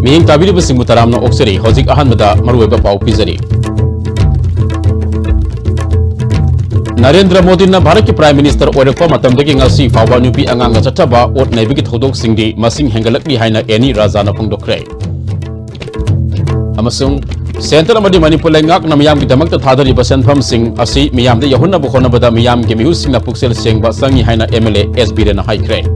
Miyeng tabili basing mutaram na okseri hojik ahan mada maruweba pau pizari. Narendra Modi na Bharat ki Prime Minister oirakpa matamdagi ngasi fawa nupi angang chataba ot naibigi thodok singdi masing hengalakli haina Annie Razana phongdokre. Amasung Central amadi Manipur lengak na miyam ki damakta thadari basenpham sing asi miyam de yahunna bukhona bada miyam ki mihu sing na puksel sengba sangi haina MLA SB rena haikre.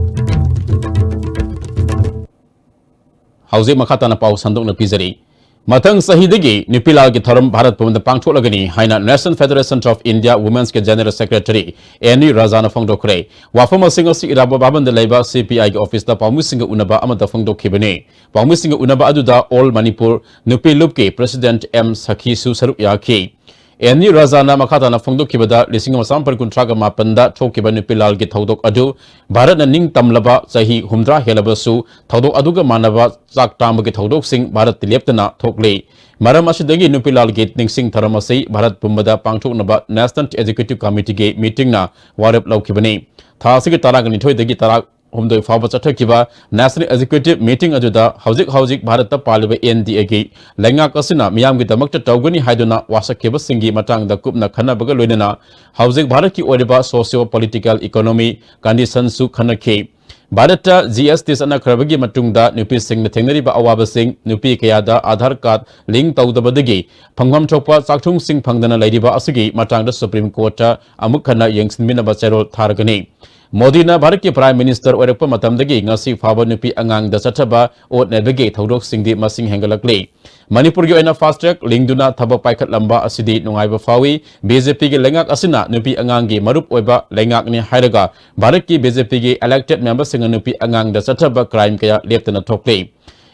Hauze makata na pau sandok na pizari. Matang sahidagi nupilal ki thoram Bharat Bhavan pangtholagani haina National Federation of India Women's ke General Secretary Annie Razana phongdokre. Wafama singa si iraba baban de leiba CPI ki office da pamu singa unaba amada phongdokhibani. Pamu singa unaba aduda All Manipur Nupilup ki President M Sakhi Su saruk yaki. Annie Razana makata na phongdokhibada lisinga masam par kuntraga mapanda thokiba nupilal ki thodok adu Bharat na ning tamlaba sahi humdra helabasu thodok aduga manaba chak tamba ki thodok sing Bharat tileptana thokle maram asidagi nupilal ki ningsing tharamasi Bharat pumbada pangthoknaba National Executive Committee ge meeting na warap laukhibani thasigi tarag ni thoidagi tarag humdoi faba chathakiba National Executive Meeting aduda hauzik Bharat ta paliba NDA gi lenga kasina miyam gi damakta tawgani haiduna wasakhiba singi matang da kupna khana baga loinana hauzik Bharat ki oriba socio political economy conditions su khanakhe Bharata GST sana khrabagi matungda nupi sing na thengnariba awaba sing nupi kayada Aadhaar card link tawdabadagi phangwam thokpa chakthung sing phangdana lairiba asigi matangda Supreme Court ta amuk khana yengsinminaba cherol thargani Modi na Bharat ki Prime Minister oirakpa matamdagi ngasi fawa nupi angang da chataba ot nebege thodok singdi masing hengalakle Manipur gi oina fast track lingduna thabak paikhat lamba asidi nungaiba fawi BJP gi lengak asina nupi angang gi marup oiba lengak ni hairaga Bharat ki BJP gi elected members singa nupi angang da chataba crime kaya leptana thokle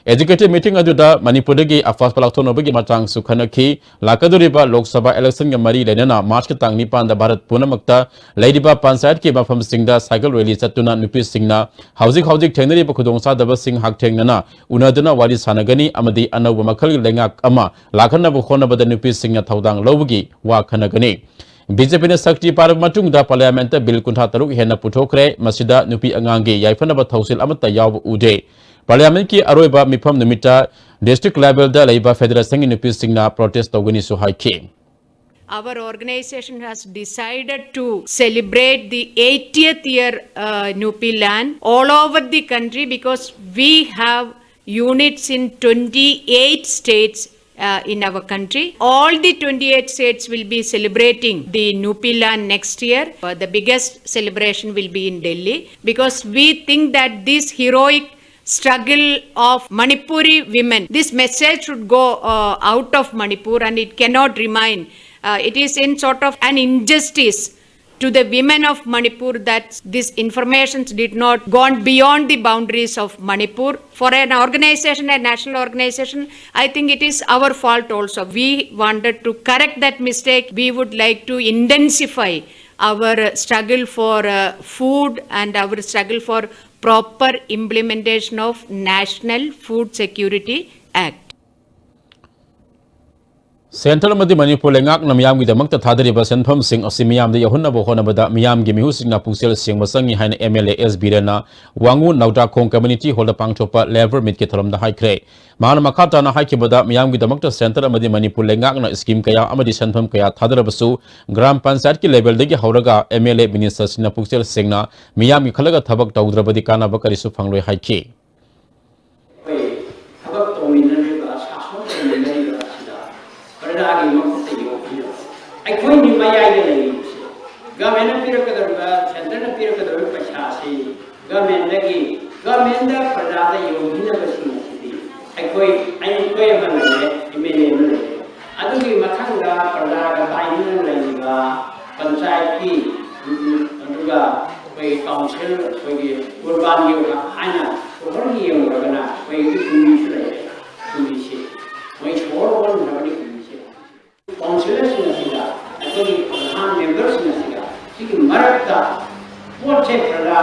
Executive meeting aduda Manipur gi afas palakthon obagi matang sukhanakhi lakaduriba Lok Sabha election ga mari lenana March ka tang 9 da Bharat punamakta leidiba panchayat ki mafam singda cycle rally chatuna nupi singna hauzik thengnari ba khudong sa daba sing hak thengnana unaduna wari sanagani amadi anawba makhal lengak ama lakhana bu khona bada nupi singna thaudang lobagi wa khanagani BJP ne sakti parak matung da parliament bill kuntha taruk hena puthokre masida nupi angangi yaifana ba thausil amata yaw ude Parliament ki aroiba mifam numita district level da laiba federal sangi nupi singna protest tawgani su haike Our organization has decided to celebrate the 80th year Nupi land all over the country because we have units in 28 states in our country. All the 28 states will be celebrating the Nupi land next year. The biggest celebration will be in Delhi because we think that this heroic struggle of Manipuri women, this message should go out of Manipur and it cannot remain. It is in sort of an injustice to the women of Manipur that this information did not gone beyond the boundaries of Manipur. For an organization, a national organization, I think it is our fault also. We wanted to correct that mistake. We would like to intensify our struggle for food and our struggle for proper implementation of National Food Security Act. Central Madi Manipur lengak na miyam gi damakta thadari ba senpham sing asimiyam de yahunna bo khona bada miyam gi mihu sing na puksel sing masangi haina MLA SB rena wangu nauta khong community holda pangchopa lever mit ke tholam da haikre mahana makhata na haiki bada miyam gi damakta Central Madi Manipur lengak na scheme kaya amadi senpham kaya thadara basu gram panchayat ki level de gi hauraga MLA minister sing na puksel sing na miyam gi khalaga thabak tawdrabadi kana ba kari su phangloi haiki I coined in my eye. Government Piraka, Central Piraka, Pachasi, government Lagi, government Prada, you never seen. I coined a million. I don't give Matanga, Prada, Pine, Langa, Pansai, Aduga, way council, way Urban, you Hana, or he and Ragana, way to be which all one nobody councillors in the Siga, actually, members in the Siga, Siki Marata, what say Prada,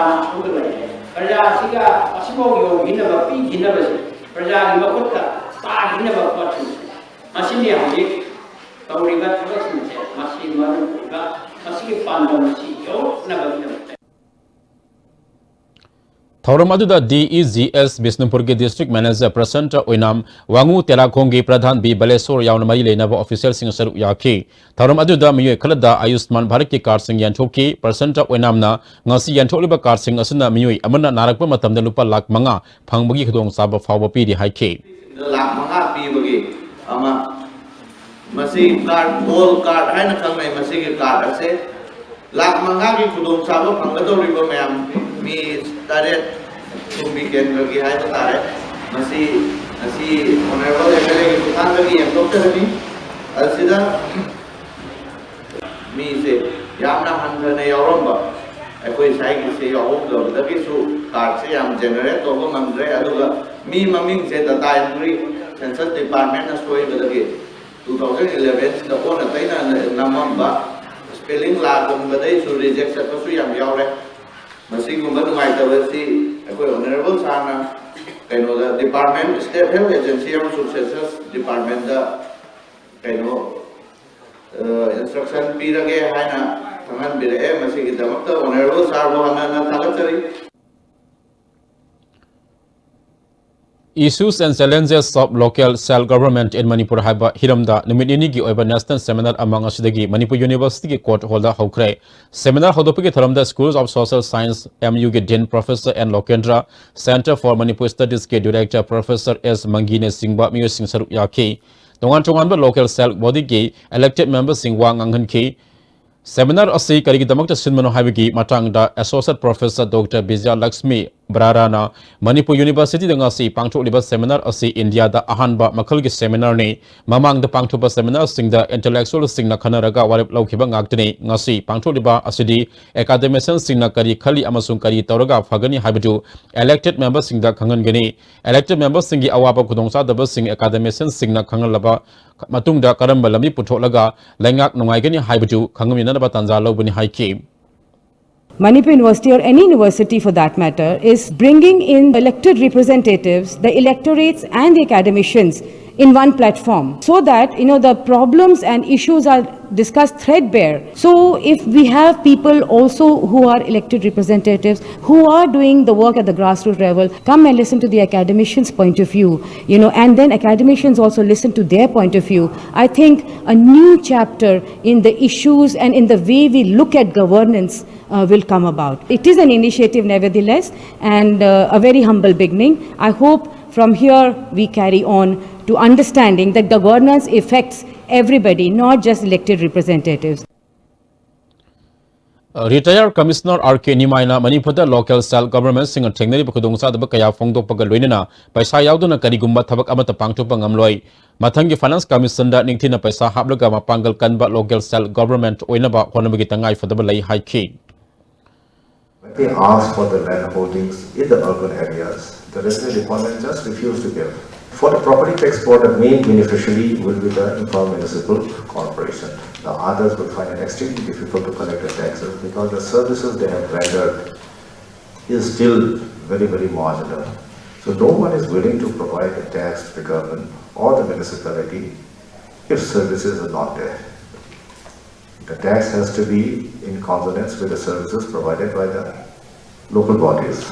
Prada Siga, Asibo, Hinaba, Hinabas, Prada Makota, Star Hinaba Fortune, Masinia, Tauriga, Masima, Masiki Pandam, Sio, never. Thoram aduda DEGS Bisnupur ki District Manager Present Oinam Wangu Telakongi Pradhan B Balesor Yawn Mai Lenava Official Sing Saru Yaki. Thoram aduda Miyu Kalada Ayusman Bharaki Kar Sing Yantoki, Present Oinamna, Ngasi Yantoliba Kar Sing Asuna Miyu, Amana Narakpa Matam de Lupa Lak Manga, Pangbugi Hudong Saba Fawa Pidi Hike. Lak Manga Pibagi, Ama Masi card, gold card, Hanakame Masi card, I say. Lak Manga Hudong Saba Pangato River Mam, me started to begin Ragi Hai, Masi, honorable Emily, and Doctor Me, Alcida, me say, Yamna Hantana Yoromba. Aku saya say over the Kisu card say I'm generate over Mamre Aduga, me mumming said the time Census Department has told the gate. 2011, the owner Taina Namamba spelling lab, but they should reject the Kosuyam Yore. Masingum might have see a honorable Sana, the department, State Health Agency of Successors Department, the instruction Pirage Hana. Issues and challenges of local self-government in Manipur haba hiramda numinini gi oiba national seminar among asidagi Manipur University ki court holder hokre seminar hodopiki tharamda Schools of Social Science MU ki Dean Professor N Lokendra Center for Manipur Studies ki Director Professor S Mangine Singba Miyo Sing Saru Yaki tongan local self body ki elected member Singwa Nganghan ki Seminar asi karigi damakta sinmano habigi matangda Associate Professor Dr. Bizya Lakshmi Brarana Manipur University danga si pangthok liba seminar asi India da ahanba makal gi seminar ni mamang da pangthopa seminar singda intellectual singna khanaraga warep laukhiba ngaktini ngasi pangthok liba asidi academicians singna kari khali amasung kari tawraga phagani habiju elected members singda khangan gani elected members singi awaba khudongsa daba sing academicians singna khangal laba matungda karamba lambi putholaga lengak nungai gani habiju khangami Manipur University or any university for that matter is bringing in elected representatives, the electorates and the academicians in one platform so that the problems and issues are discussed threadbare. So if we have people also who are elected representatives who are doing the work at the grassroots level, come and listen to the academicians' point of view, and then academicians also listen to their point of view. I think a new chapter in the issues and in the way we look at governance will come about. It is an initiative nevertheless and a very humble beginning. I hope from here we carry on to understanding that governance affects everybody, not just elected representatives. Retired Commissioner R.K. Nimaina Manipur local self-government singa thengnari bakudongsa daba kaya phongdok paga loinana paisa yauduna karigumba thabak amata pangthopa ngamloi mathangi finance commission da ningthina paisa haplaga mapangal kanba local self-government oinaba honabagi tangai fadaba lai haiki. When they ask for the land holdings in the urban areas, the resident department just refused to give. For the property tax board, the main beneficiary will be the informal municipal corporation. The others will find it extremely difficult to collect the taxes because the services they have rendered is still very, very marginal. So no one is willing to provide the tax to the government or the municipality if services are not there. The tax has to be in consonance with the services provided by the local bodies.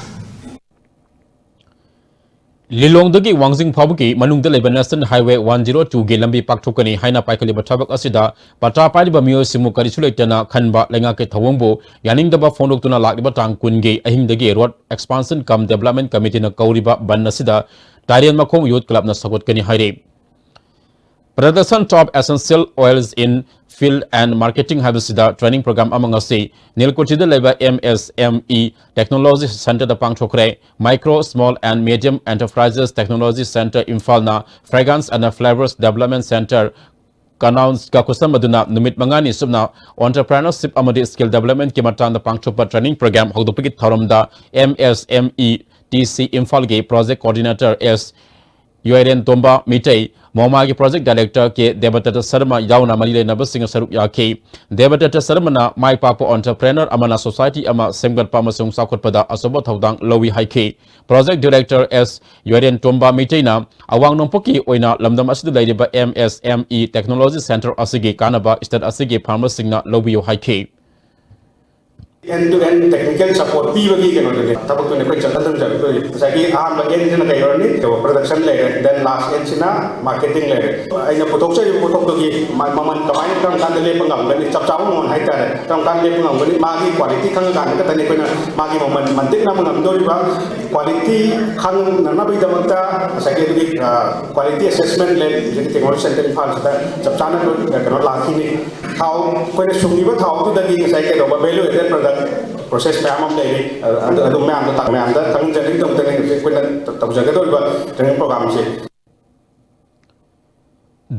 Lilongdagi Wangjing Phabuki Manungda Leba National Highway 102 gi lambi pakthokani haina paikaliba thabak asida patra paiba miyo simu karisuletana khanba lenga ke thawongbo yaningdaba phondoktuna lakliba tang kungi ahingdagi road expansion cum development committee na kauriba ban asida Tarian Makhong Youth Club na sagotkani haire Production top essential oils in field and marketing habisida training program among us Nilkochida Leba MSME Technology Center the Pangchokre Micro, Small and Medium Enterprises Technology Center Infalna Fragrance and Flavors Development Center Kanauns Kakusamaduna Numit Mangani Subna Entrepreneurship Amadi Skill Development Kimatan the Pangchopa Training Program Hodopikit Tharamda MSME TC Infalge Project Coordinator S. Yuaren Tomba Mitei Moma ki Project Director ke Debatata Sarma Yauna Malile Nabasing Sarup Yake Debatata Sarmana Mai Papa Entrepreneur Amana Society Ama Semgat Pamasung Sakot Pada Asobot Haudang Lowi Haike Project Director S. Yuaren Tomba Mitei na Awang Nompoki Oina Lamdam Asidu Ladiba MSME Technology Center Asigi Kanaba State Asigi Pamasing na Lowi Haike end-to-end technical support PVG can only tabak to nepe chatan jab sagi aam end jana kai orni to production layer then last end sina marketing layer aina potok se potok to gi maman kamai kam kan le pangam gani chap chap mon hai tare kam kan le pangam gani magi quality khang kan ka tani koina magi maman mantik na mangam dori ba quality khang na bi damakta sagi gi quality assessment le ji technology center phal sa chap chana to kana lakhi ni thau koina sungni ba thau to dagi sagi do ba value added product process memang dari adu memang tak memang dah tanggung jadi dong tengah kuda tak jaga tu juga tengah program sih.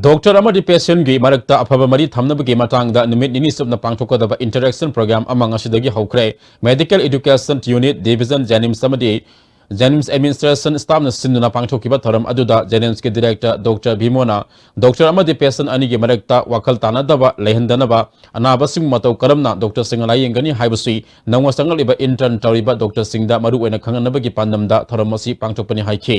Doctor amadi patient gi marakta afaba mari thamnabagi matangda numit nini subna pangthokadaba interaction program amang asidagi hokre medical education unit division Janims amadi Janims administration staff na sinduna pangthokiba thoram aduda Janims ke director Dr. Bhimona Doctor amadi patient ani gi marakta wakal tanadaba lehendanaba anaba sing matau karamna Dr. Singalai yengani haibasi nangwa sangal iba intern tariba Dr. Singda maru wena khanganabagi pandamda thoramasi pangthokpani haike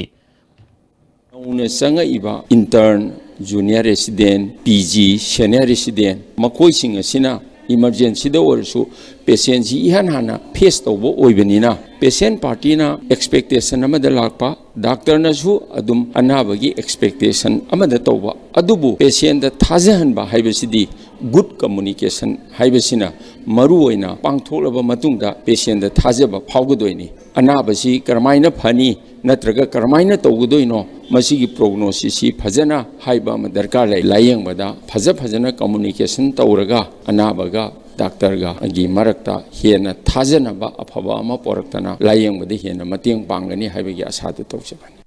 Una sanga iba intern junior resident PG senior resident makoi sing asina emergency da orsu patient ji ihan hana face tobo oibenina patient party na expectation amada lakpa doctor na su adum anabagi expectation amada toba adubu patient da thajahan ba haibasidi good communication haibasina maru oina pangtholaba matungda patient da thajaba phawgodoini anabasi karmaina phani natraga karmaina tawgodoino masigi prognosis si phajana haiba ma darkar lai layeng bada phajana communication tawraga anabaga doctor ga agi marakta hena thajana ba aphaba ama poraktana layeng bada hena mateng pangani haibagi asadu tawjabani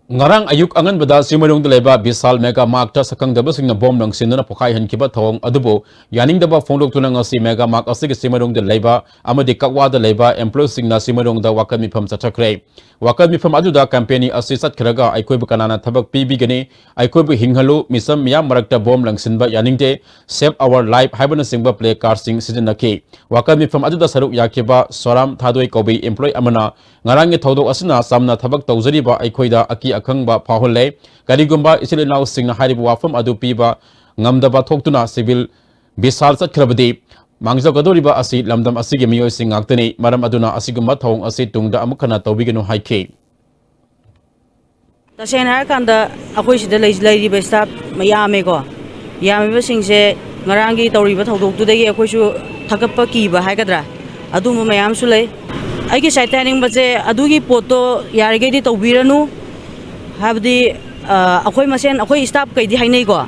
Ngarang ayuk angan bada simarung leba bisal mega mark ta sakang daba singna bom nang sinna pokai han kiba thawang adubo yaning daba phonglok tuna ngasi mega mark asig simarung de leba amadi kakwa da leba employee singna simarung da wakan mi pham chachakre wakan mi pham aduda campaign asi sat khraga aikoi bu kanana thabak pibi gani aikoi bu hinghalu misam miyam marakta bom lang sinba yaning de save our life haibana singba play card sing season naki wakan mi pham aduda saruk yakiba soram thadoi kobi employee amana ngarang nge thodok asina samna thabak tawjari ba aikoi da aki akhangba phahole karigumba isilinaw singna haribu wafam adu piba ngamdaba thoktuna civil bisal chatkrabadi mangjagadoriba asi lamdam asigi miyoi sing ngaktani maram aduna asigumba thong asi tungda amukhana tawbigenu haike tasena kanda akoi sida leiriba staff mayame ko yame singse ngarangi tawriba thodok tudagi akoi su thakappa kiba haigadra aduma mayam su lei aigi saitaning baje adugi poto yarige di tawbiranu habdi akoi masen akoi staff kai di hainai ko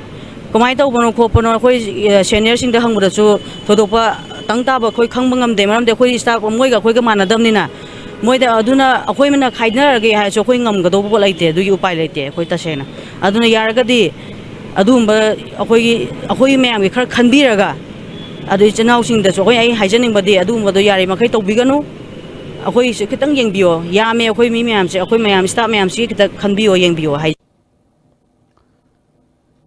kamai taw bono khopano akoi senior sing da hangbuda su thodopa tangta ba khoi khangbangam de maram de akoi staff moi ga khoi ga manadamni na moi da aduna akoi mena khaidnarage ha so khoi ngam ga do bo laite du upai laite akoi tasena aduna yarga di adumba akoi mayam gi khar khanbiraga adu chanaw sing da so khoi ai haijaning ba di adumba do yari makai tawbiganu akoi se kitang yengbio yame akoi mi mayam se akoi mayam staff mayam si kita khanbio yengbio hai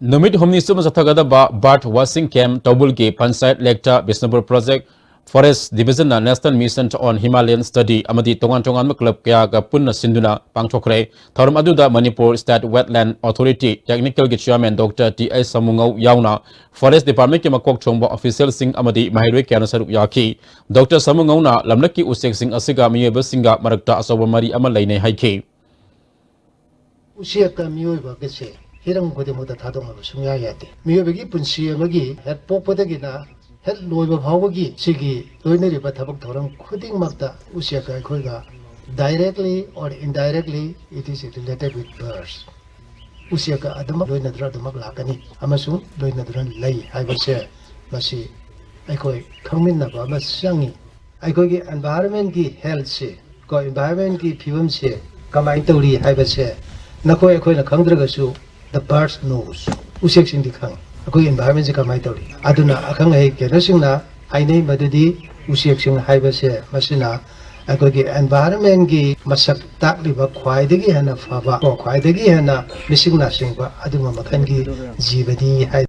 numit humni sum sathagada ba bat washing camp tobul ke panchayat lecture Bisnapur project forest division na national mission on Himalayan study amadi tongan club kya ga punna sinduna pangthokre thorum aduda Manipur state wetland authority technical ge chairman Dr. T.I. Samungau yauna forest department ke makok chongba official sing amadi mahirwe kya nasaruk yaki Dr. Samungau na lamnaki usek sing asiga miyeba singa marakta asawa mari amal laine haike usiaka miyoba gese hirang gode moda thadong aba sumya yate miyobegi punsi amagi het pokpadagina het loiba phawagi sigi loineri ba thabak thoram khuding makta usiaka khoiga directly or indirectly it is related with birds usiaka adama loinadra damak lakani amasu loinadran lei haibase masi aikoi khangmin na ba masangi aikoi gi environment ki health se ko environment ki phibam se kamai tawri haibase nakoi aikoi na khangdragasu the birds knows usek sing dikhang akoi environment se kamai tawri aduna akhang ai kenasing na hainei madudi usek sing haibase masina akoi gi environment gi masak takliba khwaidagi hana phaba ko khwaidagi hana mising na singba aduma makhan gi jibani hai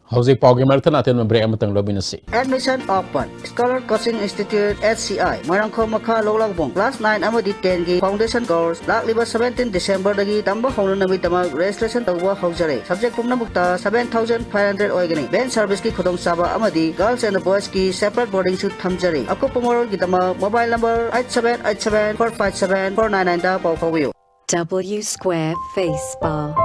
Hauzik Paugi Marathon Aten Break Amatang Lobinasi. Admission open. Scholar Coaching Institute (SCI) Marangko Makha Lolagbong Class 9 amadi 10 gi Foundation course Lakliba 17 December dagi tamba hongna nami tamag registration tawba haujare. Subject pumna mukta 7,500 oigani. Ben service ki khudong saba amadi girls and boys ki separate boarding shoot thamjare. Ako pumorol gi tamag mobile number 8787457499 da pau pawio. W Square Face Bar.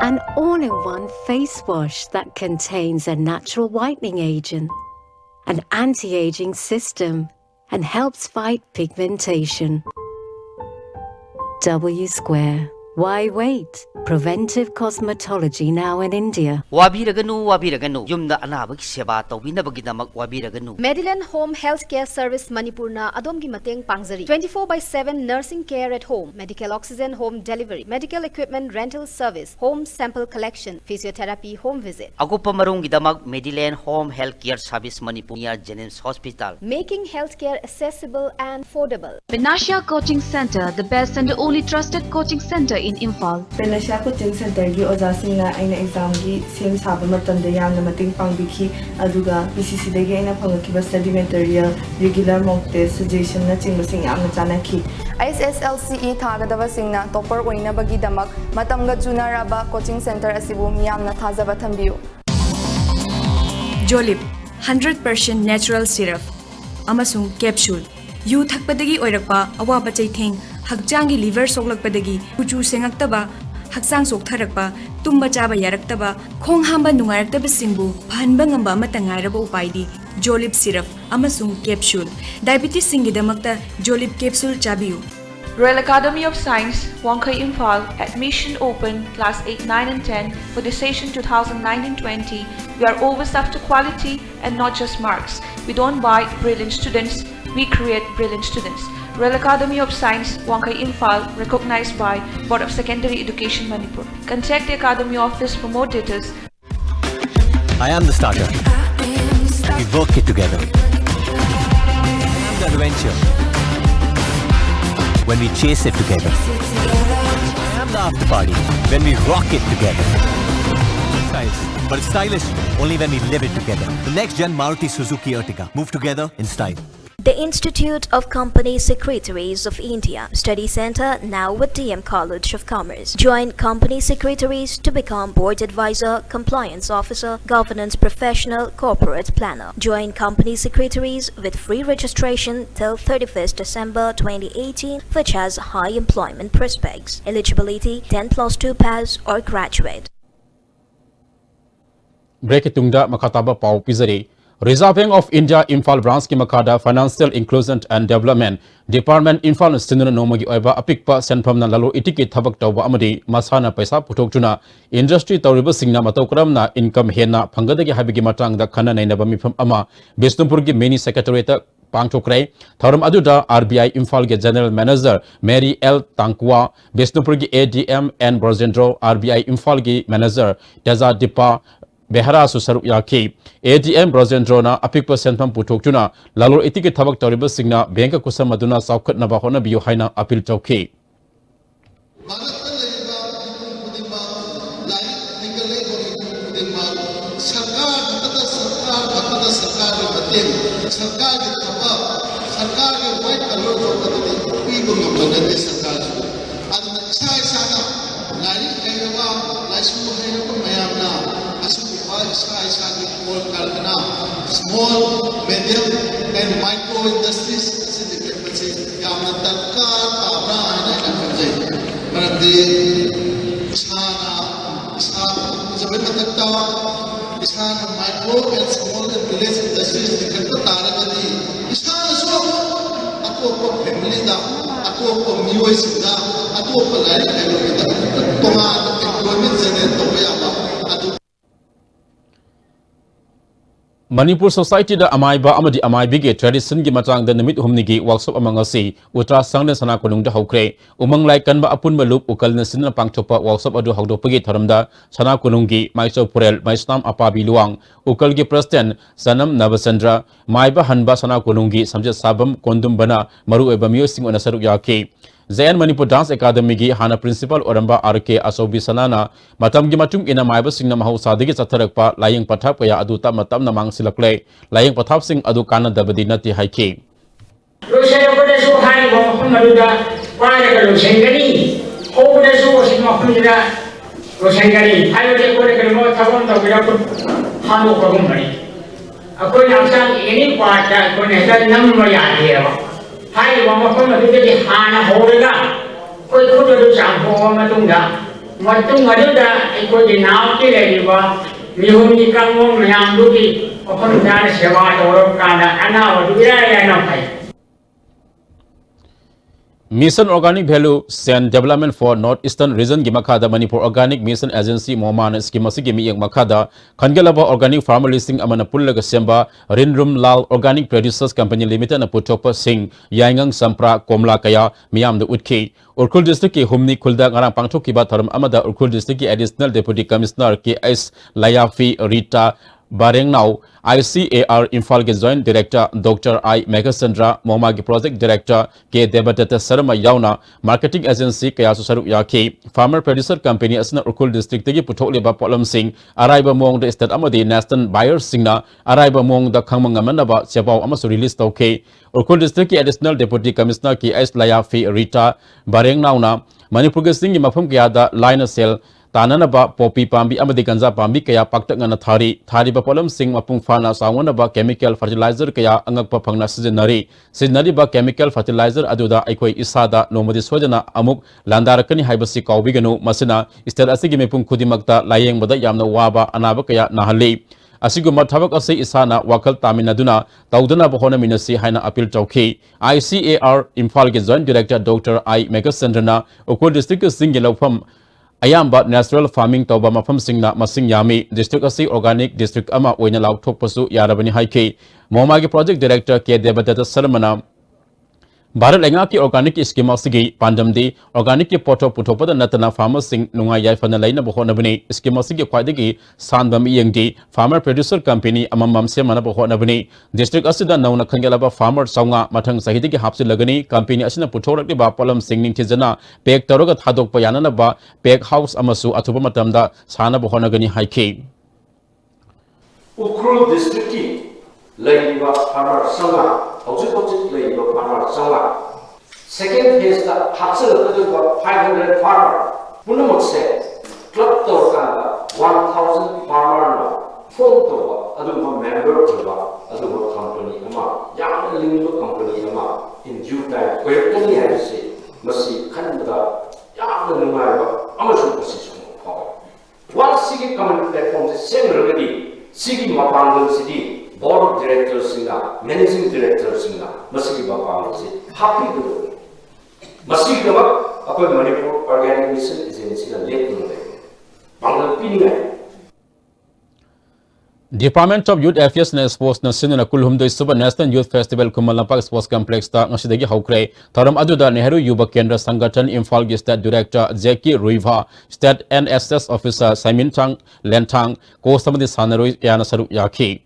An all-in-one face wash that contains a natural whitening agent, an anti-aging system, and helps fight pigmentation. W Square. Why wait? Preventive cosmetology now in India. Wabiraganu, Yumda Anabak Seba, Tobinabagidamak Wabiraganu. Medillion Home Healthcare Service Manipurna Adomgi Mateng Pangzari. 24/7 nursing care at home, medical oxygen home delivery, medical equipment rental service, home sample collection, physiotherapy home visit. Agupamarung Gidamak Medillion Home Healthcare Service Manipuria Jennings Hospital. Making healthcare accessible and affordable. Penasha Coaching Center, the best and the only trusted coaching center in Imphal. Penasha Coaching Center gi oja singna aina exam gi sem saba matamda yamna mating pangbikhi aduga PCC dagi aina phangkiba study material regular mock test suggestion na chingba sing yamna chanakhi. SSLCE thagadaba singna topper oina bagi damak matamga junaraba coaching center asibu miyamna thajaba thambiyu. Jolip 100% natural syrup amasung capsule yu thakpadagi oirakpa awaba chaitheng hakjangi liver soklakpadagi kuchu sengaktaba haksang soktharakpa tumba chaba yaraktaba khong hamba nungaraktaba singbu phanba ngamba amata ngairaba upaidi Jolip syrup amasung capsule diabetes singidamakta Jolip capsule chabiyu. Royal Academy of Science, Wangkai Imphal, admission open class 8, 9 and 10 for the session 2019-20. We are always after quality and not just marks. We don't buy brilliant students, we create brilliant students. Royal Academy of Science, Wangkai Imphal, recognized by Board of Secondary Education Manipur. Contact the Academy office for more details. I am the starter. We work it together. I am the adventure. When we chase it together. I am the after party. When we rock it together. Stylish, but it's stylish only when we live it together. The next gen Maruti Suzuki Ertiga. Move together in style. The Institute of Company Secretaries of India Study Center now with DM College of Commerce. Join company secretaries to become board advisor, compliance officer, governance professional, corporate planner. Join company secretaries with free registration till 31st December 2018, which has high employment prospects. Eligibility 10+2 pass or graduate. Break it tungda makataba pau pizari. Reserve Bank of India Imphal branch ki makada Financial Inclusion and Development Department Imphal Stinuna Nomagi Oiba Apikpa Senpamna Lalo Itiki Thabak Tawba Amadi Masana Paisa Putoktuna Industry Tauriba Singna Matokramna Income Hena Pangadagi Habigi Matang da Kana Nainaba Mifam Ama Besnumpurgi Mini Secretariat Pangchokrai Tharam Aduda RBI Imphal ge General Manager Mary L Tankwa Besnupurgi ADM and Brojendro RBI Imphal ge Manager Daza Dipa Behara Susaruk Yaki, ADM Brojendrona, Apikpa Senpam Putokuna, Lalo Etiki Tabak Toriba Signa, Benka Kusamaduna, Saukat Nabahona Biohaina, Apil Toki. Small, medium, and micro industries syndicate yamna tarkar tabra ana kanjai maradi isana jabe matakta isana micro and small and village industries syndicate ko taragadi isana so ako family da ako miyoi sinda ako lai da tonga employment generate to yaba Manipur Society da Amaiba Amadi Amaibige Tradition gi matang da namit humnigi workshop amang asi Utra Sangden Sana Konung da Haukre Umang Lai Kanba Apun Malup Ukal na Sinna Pangchopa workshop adu Haudopagi Tharamda Sana Konungi Maiso Purel Maistam Apabi Luang Ukal gi President Sanam Navasandra Maiba Hanba Sana Konungi Samjat Sabam Kondum Bana Maru Eba Music on Asaruk Yaki JN Manipur Dance Academy gi hana principal oramba RK Asobi Sanana matam gi matung ina maiba singna mahu sadigi chatharakpa laying pathap kaya adu tam matam na mang silakle laying pathap sing adu kana dabadi nati haiki Lucia Podesu Hai Mahumaduda Pada Lusengani Hopesu Simahunda Lusengani Hai Kodekamo Tabon Tabiraku Hanu Pagumari Aku yang ini pada konekta number yang dia Hai Mahumaduda Hana Horega Koi Kudu Sampo Matunda Matungaduda Iko di Nau Kileriba Mihuni Kamu Menyambuki Okon Dana Sewa Torok Kana Ana Wadubira Yanapai Mission Organic Value Sand Development for Northeastern Region Gimakada Manipur Organic Mission Agency Moman Scheme Gimi Makada Kangalaba Organic Farmer Listing Amana Pullaga Semba Rinrum Lal Organic Producers Company Limited na Putopa Singh Yangang Sampra Komla Kaya Miam the Utki Urkul District ki Humni Kulda Ngarang Pangtok Kiba Tharam Amada Urkul District ki Additional Deputy Commissioner KS Layafi Rita Bareng now ICAR Infal ke Joint Director Dr. I Megasandra Moma ke Project Director ke Debatata Sarma Yauna Marketing Agency kaya susaruk yaki Farmer Producer Company asna Urkul District tegi puthok leba Polam Singh Araiba Mong the State Amadi National Buyer Singna Araiba Mong the Kangmangamana ba Chebao amasu release tauke Urkul District ki Additional Deputy Commissioner ki S Layafi Rita Bareng nauna Manipur ke Singh mafam kaya da line cell Tananaba poppy pambi amadi ganja pambi kaya paktangana thari ba polam sing mapung fana sawanaba chemical fertilizer kaya angakpa phangna sizinari ba chemical fertilizer aduda aikoi isada nomadi sojana amuk landarakani haibasi kaubiganu masina state asigi mepung khudimakta layeng bada yamna waba anaba kaya nahali asiguma thabak ase isana wakal taminaduna taudana bahona minasi haina appeal tauki ICAR Imphal ke Joint Director Dr. I Megasandra Ukul District Singelofam Ayamba Natural Farming Toba Mafam Singna Masing Yami District Asi Organic District Ama Oina Lau Tokpasu Yarabani Haike Moma ki Project Director K Debatata Saramana Bharat Lenga ki Organic Scheme Asigi Pandamdi Organic ki Poto Putopada Natana Farmer Sing Nunga Yaifana Laina Bohonabani Scheme Asigi Kwadigi Sanbam Yengdi Farmer Producer Company Amam Semana Bohonabani District Asida Nauna Kangalaba Farmer Songa Matang Sahidiki Hapsi Lagani Company Asina Putorak Ba Polam Singing Tizana Pek Tarogat Hadok Payana Ba Pek House Amasu Atuba Matamda Sana Bohonagani Haike Ukrul District ki Laiba Farmer Songa Hojik Laiba Farmer Songa Second phase the Hatzel 500 farmer Punamotse Club Torkana 1000 farmer phone to Aduma member of Aduma company Ama Yang Lingo company Ama in due time where only I say Masi Kanada Yang Lumaiba Amasu position one Sigi common platform is same already Sigi Mapangal City Board of Directors Managing Directors Masigi Bapangal happy to Masig naman ako Manipur Organic Mission Agency na late nung Pangal Pinay. Department of Youth Affairs na Sports na sinuna kulhumdo Suba National Youth Festival Kumalampak Sports Complex ta ngasidagi haukre taram aduda Nehru Yuba Kendra Sangathan Imphal gi State Director Jackie Ruiva State NSS Officer Simon Chang Lentang ko samadi sanaroi yana saru yaki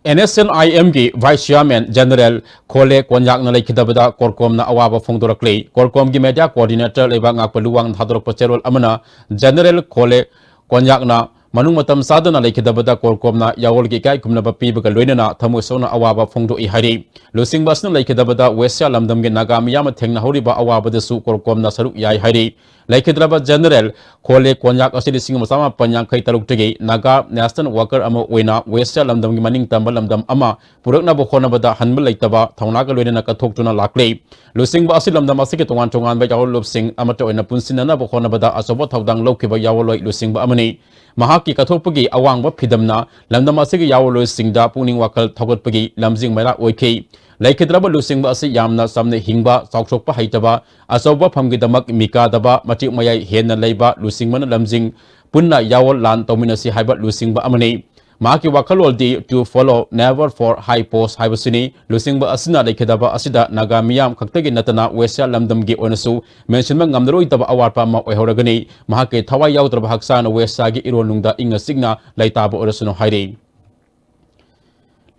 NSNIM ki Vice Chairman General Khole Konyak na laikidabada Korkom na awaba fongdorakle Korkom gi Media Coordinator lebang akpaluwang hadrok pacherol amana General Khole Konyak na manung matam sadana laikidabada Korkom na yawol gi kai kumna bapi baga loinana thamusona awaba fongdo I hari Lusing Basna laikidabada Westya Lamdam gi Nagamiyam thengna horiba awaba desu Korkom na saruk yai hari Laikidraba General Khole Konyak asili singa sama panyang kai taruk tegi Naga National Worker ama wena Westya Lamdam gi maning tambal lamdam ama purak na bokhona bada hanbal laitaba thongna ga loina ka thok tuna lakle Lusing ba asili lamdam asike tongan ba yawol lopsing amata oina punsina na bokhona bada asobo thaudang lokhiba yawoloi lusing ba amani mahaki kathopagi awangba phidamna lamdam asige yawoloi singda puning wakal thogotpagi lamjing mara oike Laikidraba lusing ba asi yamna samne hingba saukshokpa haitaba asoba phamgidamak mikadaba matik mayai hena leiba lusing mana lamjing punna yawol lan tominasi haiba lusing ba amani Maki wakaloldi to follow never for high post haibasini lusing ba asina laikidaba asida nagamiyam kaktagi natana Westya Lamdam gi onasu mention ma ngamdaroi taba awarpa ma oihoragani mahake thawai yaudraba haksana Westya gi ironungda inga signa laitaba orasuno hairi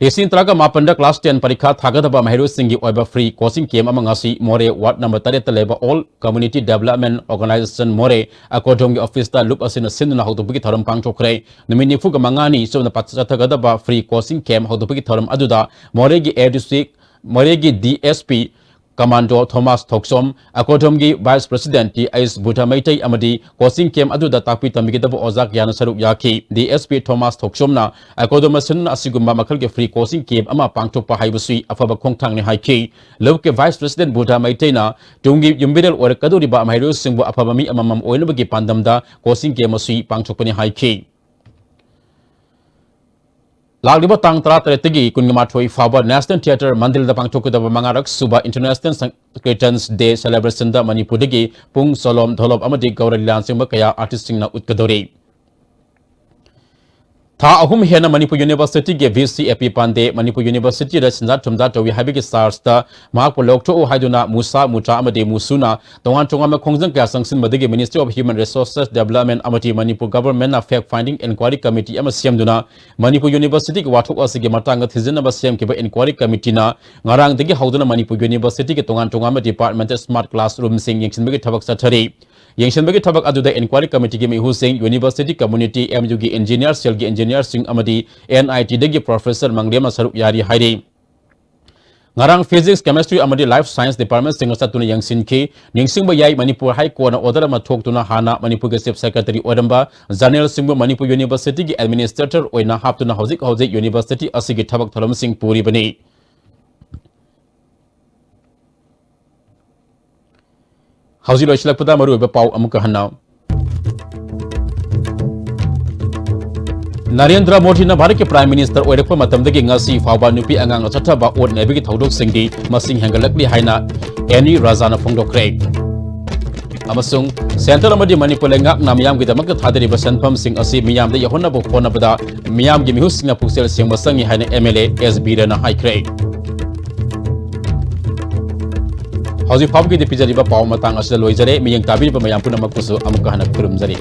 Lisin teraga mapanda class 10 parikha thagadaba mahiru singi oiba free coaching camp amangasi More Ward number 3 leba All Community Development Organization More akodong office ta loop asina sinna hautubuki tharam pangchokre numini fuga mangani so na patsathagada free coaching camp hautubuki tharam aduda More gi air district More gi DSP Commando Thomas Thoksom akodong Vice President T Is Butamaitai amadi coaching camp aduda takpi tamigidabo ozak yana saruk yaki DSP Thomas Thoksom na akodom sin asigumba makal ke free coaching camp ama pangchokpa haibusui afaba khongthang ni haiki loke Vice President Butamaitai na tungi yumbidel or kaduri ba mahiro singbu afaba mi amamam oinabagi pandamda coaching camp asui pangchokpa ni haiki Lagliba tang trategi kungamatoi faba National Theatre Mandil da pangchokudaba mangarak suba International Sankirtans Day celebration da Manipuri pung solom dholop amadi gauralilan singba kaya artist singna utkadori Tha ahum hena Manipur University ge VC Epi Pande Manipur University da sinza thumda tawi habigi stars da mahakpo lokto o haiduna Musa Muta amadi Musuna tongan chongama khongjang kya sangsin madigi Ministry of Human Resources Development amati Manipur Government na Fact Finding Inquiry Committee ama siamduna Manipur University ge wathok asige matanga thizina ba siam ke ba inquiry committee na ngarang digi hauduna Manipur University ge tongan chongama department smart classroom sing yengsin bagi thabak sathari Yengsin bagi thabak aduda inquiry committee ge mi husing University Community MU ge engineer cell ge engineer sing amadi NIT dagi professor manglema saruk yari hairi ngarang physics chemistry amadi life science department sing satuna yangsin ke ningsing ba yai Manipur High Court na order ma thoktuna hana Manipur ge chief secretary odamba Janel Singh Manipur University ge administrator oina haptuna hojik university asigi thabak thalam sing puri bani Hausi lo islak pada maru pau amuka hanau Narendra Modi na Bharat ke Prime Minister oirakpa matamdagi ngasi fawba nupi angang achataba od nebigi thodok singdi masing hangalakli haina Any Razana phongdokre amasung Central amadi Manipur lengak na miyam gi damak thadari basanpham sing asi miyam da yahonna bo khona bada miyam gi mihus singa puksel sing masangi haina MLA SB rana haikre Hausi phabgi de pijari ba paw matang asla loijare miyang tabiri ba mayam puna makusu amuka hanak kurumjari